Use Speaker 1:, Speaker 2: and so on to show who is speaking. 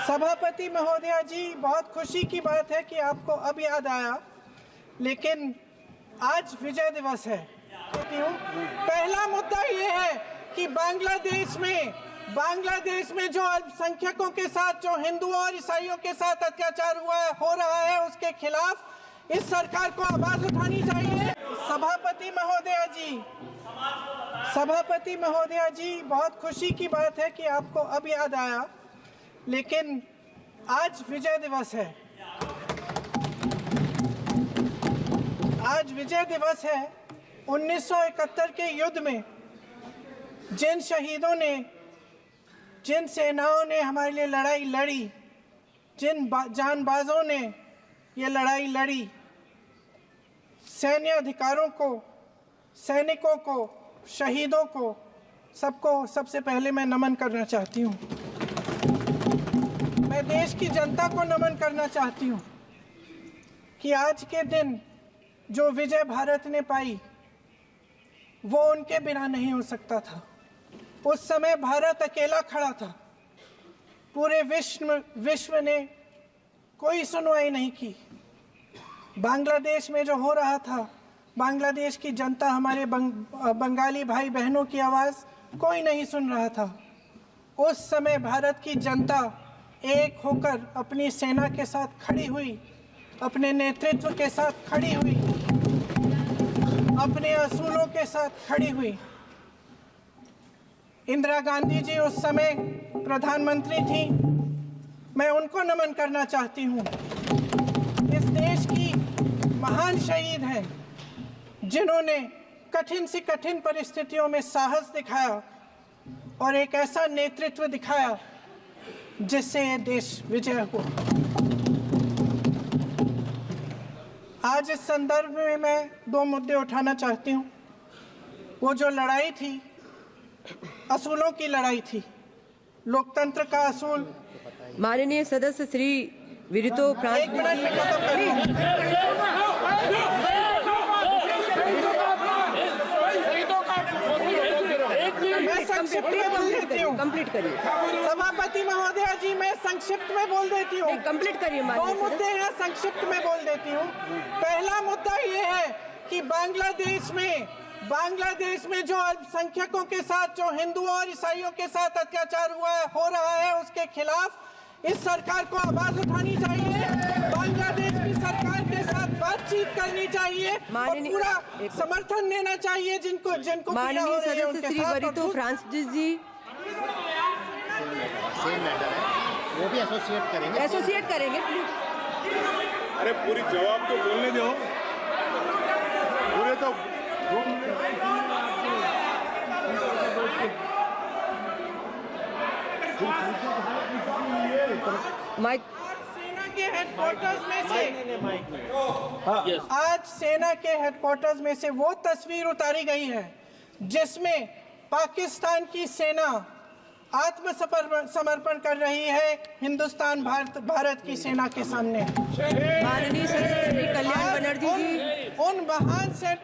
Speaker 1: सभापति महोदया जी, बहुत खुशी की बात है कि आपको अब याद आया, लेकिन आज विजय दिवस है। पहला मुद्दा ये है कि बांग्लादेश में जो अल्पसंख्यकों के साथ, जो हिंदुओं और ईसाइयों के साथ अत्याचार हो रहा है, उसके खिलाफ इस सरकार को आवाज उठानी चाहिए। सभापति महोदया जी, बहुत खुशी की बात है कि आपको अब याद आया, लेकिन आज विजय दिवस है। आज विजय दिवस है। 1971 के युद्ध में जिन शहीदों ने, जिन सेनाओं ने हमारे लिए लड़ाई लड़ी, जिन जानबाजों ने ये लड़ाई लड़ी, सैन्य अधिकारों को, सैनिकों को, शहीदों को, सबको सबसे पहले मैं नमन करना चाहती हूँ। मैं देश की जनता को नमन करना चाहती हूँ कि आज के दिन जो विजय भारत ने पाई, वो उनके बिना नहीं हो सकता था। उस समय भारत अकेला खड़ा था। पूरे विश्व ने कोई सुनवाई नहीं की। बांग्लादेश में जो हो रहा था, बांग्लादेश की जनता, हमारे बंगाली भाई बहनों की आवाज़ कोई नहीं सुन रहा था। उस समय भारत की जनता एक होकर अपनी सेना के साथ खड़ी हुई, अपने नेतृत्व के साथ खड़ी हुई, अपने असूलों के साथ खड़ी हुई। इंदिरा गांधी जी उस समय प्रधानमंत्री थी। मैं उनको नमन करना चाहती हूँ। इस देश की महान शहीद हैं, जिन्होंने कठिन से कठिन परिस्थितियों में साहस दिखाया और एक ऐसा नेतृत्व दिखाया जिससे ये देश विजय हुआ। आज इस संदर्भ में मैं दो मुद्दे उठाना चाहती हूँ। वो जो लड़ाई थी, असूलों की लड़ाई थी, लोकतंत्र का असूल।
Speaker 2: माननीय सदस्य श्री विरितो फ्रांस।
Speaker 1: एक मिनट में खत्म करूँ। मैं संक्षिप्त में बोल देती हूँ।
Speaker 2: कंप्लीट करिए
Speaker 1: सभापति महोदया जी, मैं संक्षिप्त में बोल देती हूँ।
Speaker 2: कंप्लीट करिए।
Speaker 1: दो मुद्दे हैं, संक्षिप्त में बोल देती हूँ। पहला मुद्दा ये है कि बांग्लादेश में जो अल्पसंख्यकों के साथ, जो हिंदुओं और ईसाइयों के साथ अत्याचार हो रहा है, उसके खिलाफ इस सरकार को आवाज उठानी चाहिए। बांग्लादेश की सरकार के साथ बातचीत करनी चाहिए और पूरा समर्थन देना चाहिए जिनको
Speaker 2: माननीय सदस्य श्री वरितो फ्रांसिस जी।
Speaker 3: वो भी
Speaker 2: एसोसिएट करेंगे प्लीज।
Speaker 4: अरे पूरी जवाब तो बोलने दो। पूरे तो
Speaker 2: माइक।
Speaker 1: सेना के हेडक्वार्टर्स में से आज सेना के हेडक्वार्टर्स में से वो तस्वीर उतारी गई है जिसमें पाकिस्तान की सेना आत्मसमर्पण कर रही है हिंदुस्तान भारत की सेना के सामने।
Speaker 2: माननीय सदस्य श्री कल्याण बनर्जी जी।
Speaker 1: उन महान से